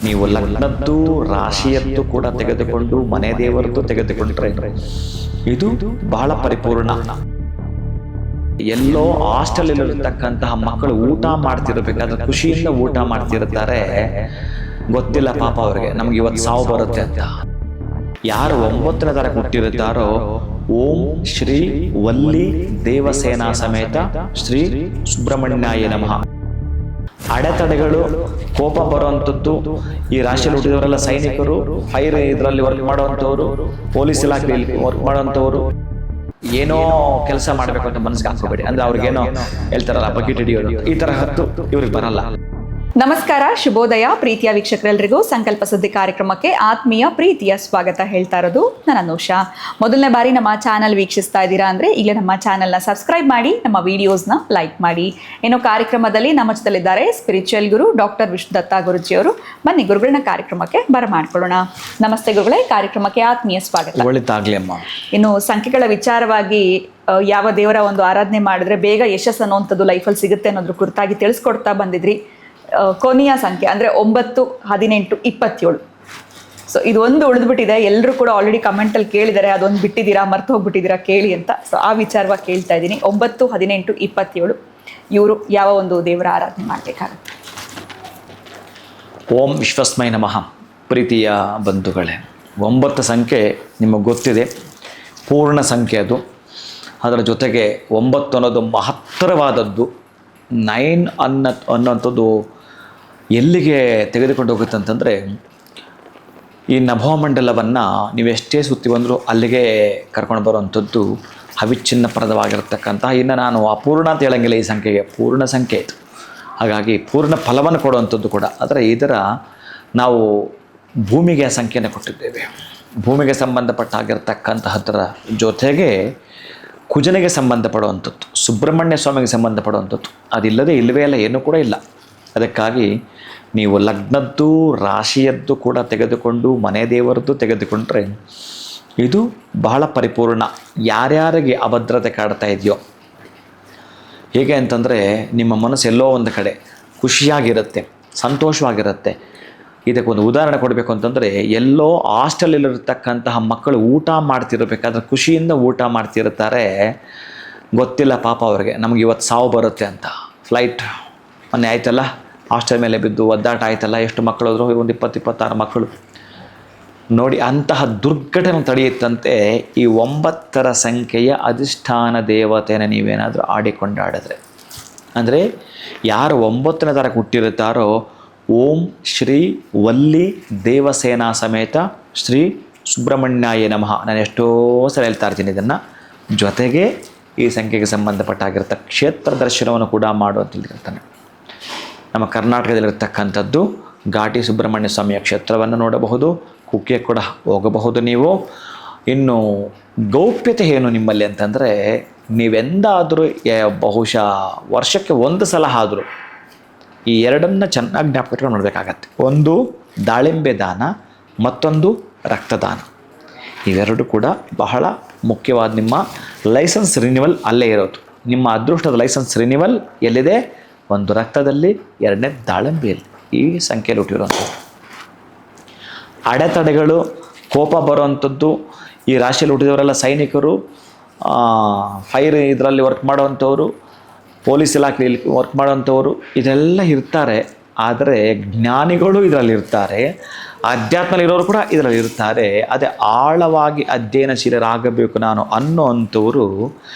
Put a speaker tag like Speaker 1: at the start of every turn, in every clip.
Speaker 1: ನೀವು ಲಗ್ನದ್ದು ರಾಶಿಯದ್ದು ಕೂಡ ತೆಗೆದುಕೊಂಡು ಮನೆ ದೇವರದ್ದು ತೆಗೆದುಕೊಂಡ್ರೆ ಇದು ಬಹಳ ಪರಿಪೂರ್ಣ. ಎಲ್ಲೋ ಹಾಸ್ಟೆಲಲ್ಲಿರತಕ್ಕಂತಹ ಮಕ್ಕಳು ಊಟ ಮಾಡ್ತಿರ್ಬೇಕಾದ್ರೆ ಖುಷಿಯಿಂದ ಊಟ ಮಾಡ್ತಿರ್ತಾರೆ, ಗೊತ್ತಿಲ್ಲ ಪಾಪ ಅವ್ರಿಗೆ ನಮ್ಗೆ ಇವತ್ತು ಸಾವು ಬರುತ್ತೆ ಅಂತ. ಯಾರು 9ನೇ ತಾರೀಕು ಹುಟ್ಟಿರುತ್ತಾರೋ ಓಂ ಶ್ರೀ ವಲ್ಲಿ ದೇವಸೇನಾ ಸಮೇತ ಶ್ರೀ ಸುಬ್ರಹ್ಮಣ್ಯಾಯ ನಮಃ. ಅಡೆತಡೆಗಳು, ಕೋಪ ಬರುವಂಥದ್ದು, ಈ ರಾಶಿಯಲ್ಲಿ ಹುಟ್ಟಿದವರೆಲ್ಲ ಸೈನಿಕರು, ಫೈರ್ ಇದರಲ್ಲಿ ವರ್ಕ್ ಮಾಡುವಂಥವ್ರು, ಪೊಲೀಸ್ ಇಲಾಖೆಯಲ್ಲಿ ವರ್ಕ್ ಮಾಡುವಂಥವ್ರು, ಏನೋ ಕೆಲಸ ಮಾಡಬೇಕು ಅಂತ ಮನಸ್ಸಿಗೆ ಹಾಕೋಬೇಡಿ. ಅಂದ್ರೆ ಅವ್ರಿಗೇನೋ ಹೇಳ್ತಾರಲ್ಲ ಬಕೆಟ್ ಹಿಡಿಯೋದು, ಈ ತರ ಹತ್ತು ಇವ್ರಿಗೆ ಬರಲ್ಲ.
Speaker 2: ನಮಸ್ಕಾರ, ಶುಭೋದಯ ಪ್ರೀತಿಯ ವೀಕ್ಷಕರೆಲ್ಲರಿಗೂ ಸಂಕಲ್ಪ ಸುದ್ದಿ ಕಾರ್ಯಕ್ರಮಕ್ಕೆ ಆತ್ಮೀಯ ಪ್ರೀತಿಯ ಸ್ವಾಗತ ಹೇಳ್ತಾ ಇರೋದು ನಾನು ಅನುಷಾ. ಮೊದಲನೇ ಬಾರಿ ನಮ್ಮ ಚಾನಲ್ ವೀಕ್ಷಿಸ್ತಾ ಇದ್ದೀರಾ ಅಂದರೆ ಈಗಲೇ ನಮ್ಮ ಚಾನಲ್ನ ಸಬ್ಸ್ಕ್ರೈಬ್ ಮಾಡಿ, ನಮ್ಮ ವಿಡಿಯೋಸ್ನ ಲೈಕ್ ಮಾಡಿ. ಏನೋ ಕಾರ್ಯಕ್ರಮದಲ್ಲಿ ನಮ್ಮ ಜೊತೆಲಿದ್ದಾರೆ ಸ್ಪಿರಿಚುವಲ್ ಗುರು ಡಾಕ್ಟರ್ ವಿಷ್ಣುದತ್ತ ಗುರುಜಿಯವರು. ಬನ್ನಿ ಗುರುಗಳನ್ನ ಕಾರ್ಯಕ್ರಮಕ್ಕೆ ಬರಮಾಡ್ಕೊಳ್ಳೋಣ. ನಮಸ್ತೆ ಗುರುಗಳೇ, ಕಾರ್ಯಕ್ರಮಕ್ಕೆ ಆತ್ಮೀಯ ಸ್ವಾಗತ.
Speaker 1: ಒಳ್ಳೆದಾಗ್ಲಿ ಅಮ್ಮ.
Speaker 2: ಇನ್ನು ಸಂಖ್ಯೆಗಳ ವಿಚಾರವಾಗಿ ಯಾವ ದೇವರ ಒಂದು ಆರಾಧನೆ ಮಾಡಿದ್ರೆ ಬೇಗ ಯಶಸ್ಸು ಅನ್ನೋಂಥದ್ದು ಲೈಫಲ್ಲಿ ಸಿಗುತ್ತೆ ಅನ್ನೋದ್ರ ಕುರಿತಾಗಿ ತಿಳಿಸ್ಕೊಡ್ತಾ ಬಂದಿದ್ರಿ. ಕೊನೆಯ ಸಂಖ್ಯೆ ಅಂದರೆ 9, 18, 27. ಸೊ ಇದು ಒಂದು ಉಳಿದ್ಬಿಟ್ಟಿದೆ. ಎಲ್ಲರೂ ಕೂಡ ಆಲ್ರೆಡಿ ಕಮೆಂಟಲ್ಲಿ ಕೇಳಿದ್ದಾರೆ, ಅದೊಂದು ಬಿಟ್ಟಿದ್ದೀರಾ, ಮರ್ತು ಹೋಗ್ಬಿಟ್ಟಿದ್ದೀರಾ ಕೇಳಿ ಅಂತ. ಸೊ ಆ ವಿಚಾರವಾಗಿ ಕೇಳ್ತಾ ಇದ್ದೀನಿ. 9, 18, 27 ಇವರು ಯಾವ ಒಂದು ದೇವರ ಆರಾಧನೆ ಮಾಡಬೇಕಾಗುತ್ತೆ?
Speaker 1: ಓಂ ವಿಶ್ವಸ್ಮೈ ನಮಃ. ಪ್ರೀತಿಯ ಬಂಧುಗಳೇ, 9 ಸಂಖ್ಯೆ ನಿಮಗೆ ಗೊತ್ತಿದೆ, ಪೂರ್ಣ ಸಂಖ್ಯೆ ಅದು. ಅದರ ಜೊತೆಗೆ 9 ಅನ್ನೋದು ಮಹತ್ತರವಾದದ್ದು. 9 ಅನ್ನೋಂಥದ್ದು ಎಲ್ಲಿಗೆ ತೆಗೆದುಕೊಂಡು ಹೋಗುತ್ತೆ ಅಂತಂದರೆ, ಈ ನಭೋಮಂಡಲವನ್ನು ನೀವು ಎಷ್ಟೇ ಸುತ್ತಿ ಬಂದರೂ ಅಲ್ಲಿಗೆ ಕರ್ಕೊಂಡು ಬರುವಂಥದ್ದು ಅವಿಚ್ಛಿನ್ನಪ್ರದವಾಗಿರ್ತಕ್ಕಂತಹ. ಇನ್ನು ನಾನು ಅಪೂರ್ಣ ಅಂತ ಹೇಳಂಗಿಲ್ಲ, ಈ ಸಂಖ್ಯೆಗೆ ಪೂರ್ಣ ಸಂಖ್ಯೆ ಇದು. ಹಾಗಾಗಿ ಪೂರ್ಣ ಫಲವನ್ನು ಕೊಡುವಂಥದ್ದು ಕೂಡ. ಆದರೆ ಇದರ ನಾವು ಭೂಮಿಗೆ ಸಂಖ್ಯೆಯನ್ನು ಕೊಟ್ಟಿದ್ದೇವೆ. ಭೂಮಿಗೆ ಸಂಬಂಧಪಟ್ಟಾಗಿರ್ತಕ್ಕಂತಹದರ ಜೊತೆಗೆ ಕುಜನಿಗೆ ಸಂಬಂಧಪಡುವಂಥದ್ದು, ಸುಬ್ರಹ್ಮಣ್ಯ ಸ್ವಾಮಿಗೆ ಸಂಬಂಧಪಡುವಂಥದ್ದು. ಅದಿಲ್ಲದೆ ಇಲ್ಲವೇ ಇಲ್ಲ, ಏನೂ ಕೂಡ ಇಲ್ಲ. ಅದಕ್ಕಾಗಿ ನೀವು ಲಗ್ನದ್ದು ರಾಶಿಯದ್ದು ಕೂಡ ತೆಗೆದುಕೊಂಡು ಮನೆ ದೇವರದ್ದು ತೆಗೆದುಕೊಂಡ್ರೆ ಇದು ಬಹಳ ಪರಿಪೂರ್ಣ. ಯಾರ್ಯಾರಿಗೆ ಅಭದ್ರತೆ ಕಾಡ್ತಾ ಇದೆಯೋ, ಹೇಗೆ ಅಂತಂದರೆ ನಿಮ್ಮ ಮನಸ್ಸು ಎಲ್ಲೋ ಒಂದು ಕಡೆ ಖುಷಿಯಾಗಿರುತ್ತೆ, ಸಂತೋಷವಾಗಿರುತ್ತೆ. ಇದಕ್ಕೊಂದು ಉದಾಹರಣೆ ಕೊಡಬೇಕು ಅಂತಂದರೆ, ಎಲ್ಲೋ ಹಾಸ್ಟೆಲಲ್ಲಿರತಕ್ಕಂತಹ ಮಕ್ಕಳು ಊಟ ಮಾಡ್ತಿರಬೇಕಾದ್ರೆ ಖುಷಿಯಿಂದ ಊಟ ಮಾಡ್ತಿರ್ತಾರೆ, ಗೊತ್ತಿಲ್ಲ ಪಾಪ ಅವ್ರಿಗೆ ನಮ್ಗೆ ಇವತ್ತು ಸಾವು ಬರುತ್ತೆ ಅಂತ. ಫ್ಲೈಟ್ ಮೊನ್ನೆ ಆಯ್ತಲ್ಲ, ಹಾಸ್ಟೆಲ್ ಮೇಲೆ ಬಿದ್ದು ಒದ್ದಾಟ ಆಯ್ತಲ್ಲ, ಎಷ್ಟು ಮಕ್ಕಳು ಹೋದ್ರು, ಒಂದು 20-26 ಮಕ್ಕಳು ನೋಡಿ. ಅಂತಹ ದುರ್ಘಟನೆ ತಡೆಯುತ್ತಂತೆ ಈ 9ರ ಸಂಖ್ಯೆಯ ಅಧಿಷ್ಠಾನ ದೇವತೆಯನ್ನು ನೀವೇನಾದರೂ ಆಡಿಕೊಂಡಾಡಿದ್ರೆ. ಅಂದರೆ ಯಾರು 9ನೇ ತಾರೀಕು ಹುಟ್ಟಿರುತ್ತಾರೋ ಓಂ ಶ್ರೀ ವಲ್ಲಿ ದೇವಸೇನಾ ಸಮೇತ ಶ್ರೀ ಸುಬ್ರಹ್ಮಣ್ಯಾಯ ನಮಃ. ನಾನು ಎಷ್ಟೋ ಸಲ ಹೇಳ್ತಾ ಇರ್ತೀನಿ ಇದನ್ನು. ಜೊತೆಗೆ ಈ ಸಂಖ್ಯೆಗೆ ಸಂಬಂಧಪಟ್ಟಾಗಿರ್ತ ಕ್ಷೇತ್ರ ದರ್ಶನವನ್ನು ಕೂಡ ಮಾಡುವಂತಿರ್ತಾನೆ. ನಮ್ಮ ಕರ್ನಾಟಕದಲ್ಲಿರ್ತಕ್ಕಂಥದ್ದು ಘಾಟಿ ಸುಬ್ರಹ್ಮಣ್ಯ ಸ್ವಾಮಿಯ ಕ್ಷೇತ್ರವನ್ನು ನೋಡಬಹುದು, ಕುಕ್ಕೆ ಕೂಡ ಹೋಗಬಹುದು ನೀವು. ಇನ್ನು ಗೌಪ್ಯತೆ ಏನು ನಿಮ್ಮಲ್ಲಿ ಅಂತಂದರೆ, ನೀವೆಂದಾದರೂ ಬಹುಶಃ ವರ್ಷಕ್ಕೆ 1 ಸಲ ಆದರೂ ಈ ಎರಡನ್ನು ಚೆನ್ನಾಗಿ ಜ್ಞಾಪಕ ನೋಡಬೇಕಾಗತ್ತೆ. ಒಂದು ದಾಳಿಂಬೆ ದಾನ, ಮತ್ತೊಂದು ರಕ್ತದಾನ. ಇವೆರಡು ಕೂಡ ಬಹಳ ಮುಖ್ಯವಾದ. ನಿಮ್ಮ ಲೈಸೆನ್ಸ್ ರಿನ್ಯೂವಲ್ ಅಲ್ಲೇ ಇರೋದು. ನಿಮ್ಮ ಅದೃಷ್ಟದ ಲೈಸೆನ್ಸ್ ರಿನ್ಯೂವಲ್ ಎಲ್ಲಿದೆ? ಒಂದು ರಕ್ತದಲ್ಲಿ, 2ನೇ ದಾಳಿಂಬೆಯಲ್ಲಿ. ಈ ಸಂಖ್ಯೆಯಲ್ಲಿ ಹುಟ್ಟಿರುವಂಥದ್ದು. ಅಡೆತಡೆಗಳು, ಕೋಪ ಬರುವಂಥದ್ದು, ಈ ರಾಶಿಯಲ್ಲಿ ಹುಟ್ಟಿದವರೆಲ್ಲ ಸೈನಿಕರು, ಫೈರ್ ಇದರಲ್ಲಿ ವರ್ಕ್ ಮಾಡುವಂಥವ್ರು, ಪೊಲೀಸ್ ಇಲಾಖೆಯಲ್ಲಿ ವರ್ಕ್ ಮಾಡೋವಂಥವ್ರು, ಇದೆಲ್ಲ ಇರ್ತಾರೆ. ಆದರೆ ಜ್ಞಾನಿಗಳು ಇದರಲ್ಲಿರ್ತಾರೆ, ಅಧ್ಯಾತ್ಮದಲ್ಲಿರೋರು ಕೂಡ ಇದರಲ್ಲಿ ಇರ್ತಾರೆ. ಅದೇ ಆಳವಾಗಿ ಅಧ್ಯಯನಶೀಲರಾಗಬೇಕು ನಾನು ಅನ್ನೋವಂಥವ್ರು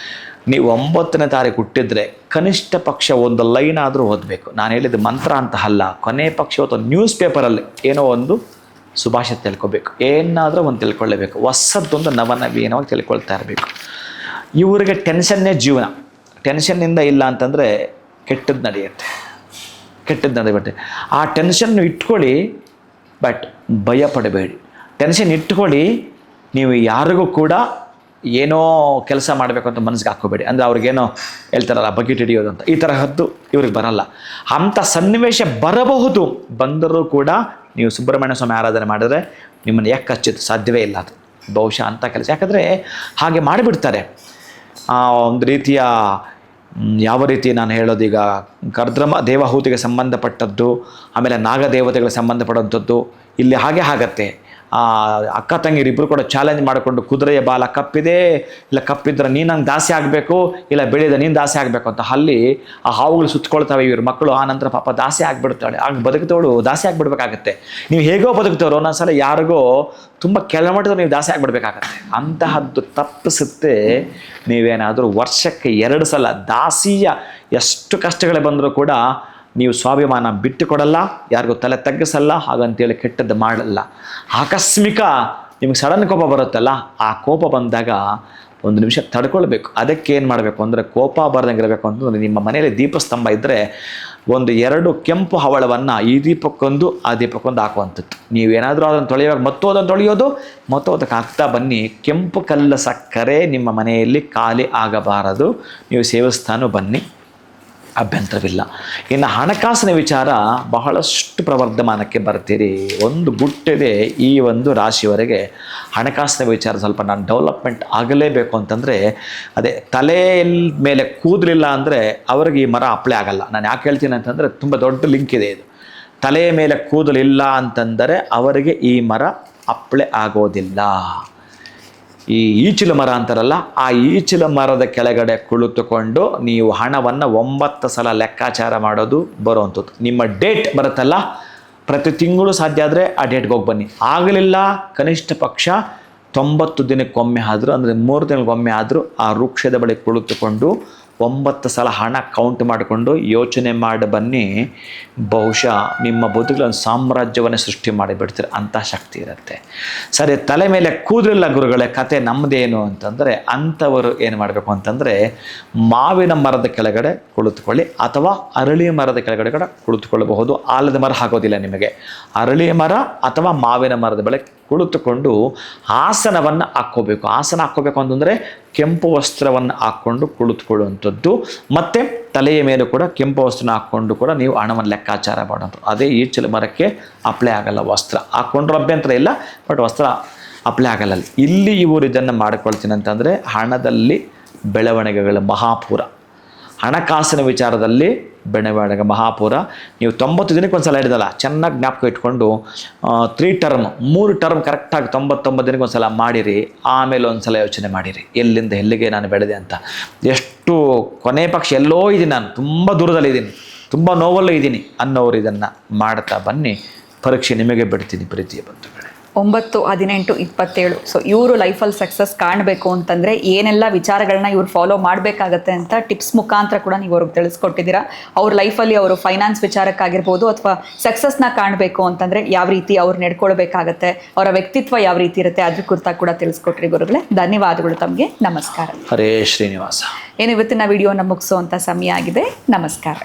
Speaker 1: ನೀವು 9ನೇ ತಾರೀಕು ಹುಟ್ಟಿದ್ರೆ ಕನಿಷ್ಠ ಪಕ್ಷ ಒಂದು ಲೈನ್ ಆದರೂ ಓದಬೇಕು. ನಾನು ಹೇಳಿದ ಮಂತ್ರ ಅಂತ ಅಲ್ಲ, ಕೊನೆ ಪಕ್ಷ ಒಂದು ನ್ಯೂಸ್ ಪೇಪರಲ್ಲಿ ಏನೋ ಒಂದು ಸುಭಾಷಿತ ತಿಳ್ಕೊಬೇಕು, ಏನಾದರೂ ಒಂದು ತಿಳ್ಕೊಳ್ಳೇಬೇಕು. ಹೊಸದೊಂದು ನವನವೀನವಾಗಿ ತಿಳ್ಕೊಳ್ತಾ ಇರಬೇಕು. ಇವರಿಗೆ ಟೆನ್ಷನ್ನೇ ಜೀವನ. ಟೆನ್ಷನ್ನಿಂದ ಇಲ್ಲ ಅಂತಂದರೆ ಕೆಟ್ಟದ್ದು ನಡೆಯುತ್ತೆ. ಆ ಟೆನ್ಷನ್ ಇಟ್ಕೊಳ್ಳಿ, ಬಟ್ ಭಯ ಪಡಬೇಡಿ. ಟೆನ್ಷನ್ ಇಟ್ಕೊಳ್ಳಿ, ನೀವು ಯಾರಿಗೂ ಕೂಡ ಏನೋ ಕೆಲಸ ಮಾಡಬೇಕು ಅಂತ ಮನಸ್ಸಿಗೆ ಹಾಕೋಬೇಡಿ. ಅಂದರೆ ಅವ್ರಿಗೇನೋ ಹೇಳ್ತಾರಲ್ಲ ಬಕೆಟ್ ಹಿಡಿಯೋದು ಅಂತ, ಈ ತರಹದ್ದು ಇವ್ರಿಗೆ ಬರಲ್ಲ. ಅಂಥ ಸನ್ನಿವೇಶ ಬರಬಹುದು, ಬಂದರೂ ಕೂಡ ನೀವು ಸುಬ್ರಹ್ಮಣ್ಯ ಸ್ವಾಮಿ ಆರಾಧನೆ ಮಾಡಿದ್ರೆ ನಿಮ್ಮನ್ನು ಯಾಕೆ ಹಚ್ಚಿದ್ದು ಸಾಧ್ಯವೇ ಇಲ್ಲ. ಅದು ಬಹುಶಃ ಅಂಥ ಕೆಲಸ, ಯಾಕಂದರೆ ಹಾಗೆ ಮಾಡಿಬಿಡ್ತಾರೆ. ಒಂದು ರೀತಿಯ ಯಾವ ರೀತಿ ನಾನು ಹೇಳೋದೀಗ ಕರ್ದ್ರಮ ದೇವಹೂತಿಗೆ ಸಂಬಂಧಪಟ್ಟದ್ದು, ಆಮೇಲೆ ನಾಗದೇವತೆಗಳಿಗೆ ಸಂಬಂಧಪಟ್ಟಂಥದ್ದು ಇಲ್ಲಿ ಹಾಗೆ ಆಗತ್ತೆ. ಅಕ್ಕ ತಂಗಿರಿಬ್ಬರು ಕೂಡ ಚಾಲೆಂಜ್ ಮಾಡಿಕೊಂಡು ಕುದುರೆಯ ಬಾಲ ಕಪ್ಪಿದೆ, ಇಲ್ಲ ಕಪ್ಪಿದ್ರೆ ನೀನು ನಂಗೆ ದಾಸಿ ಆಗಬೇಕು, ಇಲ್ಲ ಬೆಳೆದ ನೀನು ದಾಸಿ ಆಗಬೇಕು ಅಂತ ಅಲ್ಲಿ ಆ ಹಾವುಗಳು ಸುತ್ತಕೊಳ್ತಾವೆ ಇವ್ರ ಮಕ್ಕಳು. ಆ ನಂತರ ಪಾಪ ದಾಸಿ ಆಗಿಬಿಡ್ತಾಳೆ. ಆಗ ಬದುಕ್ತವಳು ದಾಸಿ ಆಗಿಬಿಡ್ಬೇಕಾಗತ್ತೆ. ನೀವು ಹೇಗೋ ಬದುಕ್ತವ್ರು, ಒಂದೊಂದ್ಸಲ ಯಾರಿಗೋ ತುಂಬ ಕೆಳಮಟ್ಟದ ನೀವು ದಾಸಿ ಆಗಿಬಿಡ್ಬೇಕಾಗತ್ತೆ. ಅಂತಹದ್ದು ತಪ್ಪಿಸುತ್ತೆ ನೀವೇನಾದರೂ ವರ್ಷಕ್ಕೆ 2 ಸಲ ದಾಸಿಯ ಎಷ್ಟು ಕಷ್ಟಗಳೇ ಬಂದರೂ ಕೂಡ ನೀವು ಸ್ವಾಭಿಮಾನ ಬಿಟ್ಟು ಕೊಡಲ್ಲ, ಯಾರಿಗೂ ತಲೆ ತಗ್ಗಿಸಲ್ಲ, ಹಾಗಂತೇಳಿ ಕೆಟ್ಟದ್ದು ಮಾಡಲ್ಲ. ಆಕಸ್ಮಿಕ ನಿಮಗೆ ಸಡನ್ ಕೋಪ ಬರುತ್ತಲ್ಲ, ಆ ಕೋಪ ಬಂದಾಗ 1 ನಿಮಿಷ ತಡ್ಕೊಳ್ಬೇಕು. ಅದಕ್ಕೆ ಏನು ಮಾಡಬೇಕು ಅಂದರೆ, ಕೋಪ ಬರ್ದಂಗೆ ಇರಬೇಕು ಅಂತಂದರೆ ನಿಮ್ಮ ಮನೆಯಲ್ಲಿ ದೀಪಸ್ತಂಭ ಇದ್ದರೆ 1-2 ಕೆಂಪು ಹವಳವನ್ನು ಈ ದೀಪಕ್ಕೊಂದು ಆ ದೀಪಕ್ಕೊಂದು ಹಾಕುವಂಥದ್ದು. ನೀವೇನಾದರೂ ಅದನ್ನು ತೊಳೆಯುವಾಗ ಮತ್ತು ಅದನ್ನು ತೊಳೆಯೋದು ಮತ್ತು ಅದಕ್ಕೆ ಹಾಕ್ತಾ ಬನ್ನಿ. ಕೆಂಪು ಕಲ್ಲ ಸಕ್ಕರೆ ನಿಮ್ಮ ಮನೆಯಲ್ಲಿ ಖಾಲಿ ಆಗಬಾರದು. ನೀವು ಸೇವಿಸ್ತಾನೂ ಬನ್ನಿ, ಅಭ್ಯಂತರವಿಲ್ಲ. ಇನ್ನು ಹಣಕಾಸಿನ ವಿಚಾರ ಬಹಳಷ್ಟು ಪ್ರವರ್ಧಮಾನಕ್ಕೆ ಬರ್ತೀರಿ. ಒಂದು ಗುಟ್ಟಿದೆ ಈ ಒಂದು ರಾಶಿಯವರೆಗೆ ಹಣಕಾಸಿನ ವಿಚಾರ ಸ್ವಲ್ಪ ನಾನು ಡೆವಲಪ್ಮೆಂಟ್ ಆಗಲೇಬೇಕು ಅಂತಂದರೆ, ಅದೇ ತಲೆ ಮೇಲೆ ಕೂದಲಿಲ್ಲ ಅಂದರೆ ಅವ್ರಿಗೆ ಈ ಮರ ಅಪ್ಲೈ ಆಗಲ್ಲ. ನಾನು ಯಾಕೆ ಹೇಳ್ತೀನಿ ಅಂತಂದರೆ ತುಂಬ ದೊಡ್ಡ ಲಿಂಕ್ ಇದೆ ಇದು. ತಲೆಯ ಮೇಲೆ ಕೂದಲಿಲ್ಲ ಅಂತಂದರೆ ಅವರಿಗೆ ಈ ಮರ ಅಪ್ಲೈ ಆಗೋದಿಲ್ಲ. ಈ ಈಚಿಲ ಮರ ಅಂತಾರಲ್ಲ, ಆ ಈಚಿಲ ಮರದ ಕೆಳಗಡೆ ಕುಳಿತುಕೊಂಡು ನೀವು ಹಣವನ್ನು 9 ಸಲ ಲೆಕ್ಕಾಚಾರ ಮಾಡೋದು ಬರುವಂಥದ್ದು. ನಿಮ್ಮ ಡೇಟ್ ಬರುತ್ತಲ್ಲ, ಪ್ರತಿ ತಿಂಗಳು ಸಾಧ್ಯ ಆದರೆ ಆ ಡೇಟ್ಗೆ ಹೋಗಿ ಬನ್ನಿ. ಆಗಲಿಲ್ಲ ಕನಿಷ್ಠ ಪಕ್ಷ 90 ದಿನಕ್ಕೊಮ್ಮೆ ಆದರೂ, ಅಂದರೆ 3 ತಿಂಗಳಿಗೊಮ್ಮೆ ಆದರೂ ಆ ವೃಕ್ಷದ ಬಳಿ ಕುಳಿತುಕೊಂಡು 9 ಸಲ ಹಣ ಕೌಂಟ್ ಮಾಡಿಕೊಂಡು ಯೋಚನೆ ಮಾಡಿ ಬನ್ನಿ. ಬಹುಶಃ ನಿಮ್ಮ ಬದುಕಲ್ಲಿ ಒಂದು ಸಾಮ್ರಾಜ್ಯವನ್ನು ಸೃಷ್ಟಿ ಮಾಡಿಬಿಡ್ತೀರ, ಅಂಥ ಶಕ್ತಿ ಇರುತ್ತೆ. ಸರಿ, ತಲೆ ಮೇಲೆ ಕೂದಲಿಲ್ಲ ಗುರುಗಳೇ, ಕತೆ ನಮ್ಮದೇನು ಅಂತಂದರೆ, ಅಂಥವರು ಏನು ಮಾಡಬೇಕು ಅಂತಂದರೆ ಮಾವಿನ ಮರದ ಕೆಳಗಡೆ ಕುಳಿತುಕೊಳ್ಳಿ, ಅಥವಾ ಅರಳಿ ಮರದ ಕೆಳಗಡೆ ಕೂಡ ಕುಳಿತುಕೊಳ್ಳಬಹುದು. ಆಲದ ಮರ ಆಗೋದಿಲ್ಲ ನಿಮಗೆ. ಅರಳಿ ಮರ ಅಥವಾ ಮಾವಿನ ಮರದ ಬಳಿ ಕುಳಿತುಕೊಂಡು ಆಸನವನ್ನು ಹಾಕ್ಕೋಬೇಕು. ಆಸನ ಹಾಕ್ಕೋಬೇಕು ಅಂತಂದರೆ ಕೆಂಪು ವಸ್ತ್ರವನ್ನು ಹಾಕ್ಕೊಂಡು ಕುಳಿತುಕೊಳ್ಳುವಂಥದ್ದು, ಮತ್ತು ತಲೆಯ ಮೇಲೆ ಕೂಡ ಕೆಂಪು ವಸ್ತ್ರನ ಹಾಕ್ಕೊಂಡು ಕೂಡ ನೀವು ಹಣವನ್ನು ಲೆಕ್ಕಾಚಾರ ಮಾಡೋದು. ಅದೇ ಈಚಲ ಮರಕ್ಕೆ ಅಪ್ಲೈ ಆಗಲ್ಲ. ವಸ್ತ್ರ ಹಾಕ್ಕೊಂಡ್ರೂ ಅಭ್ಯಂತರ ಇಲ್ಲ, ಬಟ್ ವಸ್ತ್ರ ಅಪ್ಲೈ ಆಗಲ್ಲ. ಇಲ್ಲಿ ಇವರು ಇದನ್ನು ಮಾಡಿಕೊಳ್ತೀನಿ ಅಂತಂದರೆ ಹಣದಲ್ಲಿ ಬೆಳವಣಿಗೆಗಳ ಮಹಾಪೂರ, ಹಣಕಾಸಿನ ವಿಚಾರದಲ್ಲಿ ಬೆಳವಣಿಗೆ ಮಹಾಪೂರ. ನೀವು 90 ದಿನಕ್ಕೆ ಒಂದು ಸಲ ಹಿಡಿದಲ್ಲ, ಚೆನ್ನಾಗಿ ಜ್ಞಾಪಕ ಇಟ್ಕೊಂಡು 3 ಟರ್ಮ್ ಕರೆಕ್ಟಾಗಿ 99 ದಿನಕ್ಕೆ ಒಂದು ಸಲ ಮಾಡಿರಿ. ಆಮೇಲೆ ಒಂದು ಸಲ ಯೋಚನೆ ಮಾಡಿರಿ, ಎಲ್ಲಿಂದ ಎಲ್ಲಿಗೆ ನಾನು ಬೆಳೆದೆ ಅಂತ. ಎಷ್ಟು ಕೊನೆ ಪಕ್ಷ ಎಲ್ಲೋ ಇದ್ದೀನಿ, ನಾನು ತುಂಬ ದೂರದಲ್ಲಿದ್ದೀನಿ, ತುಂಬ ನೋವಲ್ಲೂ ಇದ್ದೀನಿ ಅನ್ನೋರು ಇದನ್ನು ಮಾಡ್ತಾ ಬನ್ನಿ. ಪರೀಕ್ಷೆ ನಿಮಗೆ ಬಿಡ್ತೀನಿ ಪ್ರೀತಿಯ ಬಂಧುಗಳೇ.
Speaker 2: 9, 18, 27. ಸೊ ಇವರು ಲೈಫಲ್ಲಿ ಸಕ್ಸಸ್ ಕಾಣಬೇಕು ಅಂತಂದರೆ ಏನೆಲ್ಲ ವಿಚಾರಗಳನ್ನ ಇವ್ರು ಫಾಲೋ ಮಾಡಬೇಕಾಗತ್ತೆ ಅಂತ ಟಿಪ್ಸ್ ಮುಖಾಂತರ ಕೂಡ ನೀವು ಅವ್ರಿಗೆ ತಿಳಿಸ್ಕೊಟ್ಟಿದ್ದೀರಾ. ಅವ್ರ ಲೈಫಲ್ಲಿ ಅವರು ಫೈನಾನ್ಸ್ ವಿಚಾರಕ್ಕಾಗಿರ್ಬೋದು, ಅಥವಾ ಸಕ್ಸಸ್ನ ಕಾಣಬೇಕು ಅಂತಂದರೆ ಯಾವ ರೀತಿ ಅವ್ರು ನಡ್ಕೊಳ್ಬೇಕಾಗತ್ತೆ, ಅವರ ವ್ಯಕ್ತಿತ್ವ ಯಾವ ರೀತಿ ಇರುತ್ತೆ, ಅದ್ರ ಕುರಿತಾಗಿ ಕೂಡ ತಿಳಿಸ್ಕೊಟ್ರಿ ಗುರುಗಳೇ. ಧನ್ಯವಾದಗಳು ತಮಗೆ. ನಮಸ್ಕಾರ.
Speaker 1: ಹರೇ ಶ್ರೀನಿವಾಸ.
Speaker 2: ಏನು ಇವತ್ತಿನ ವಿಡಿಯೋನ ಮುಗಿಸುವಂಥ ಸಮಯ ಆಗಿದೆ. ನಮಸ್ಕಾರ.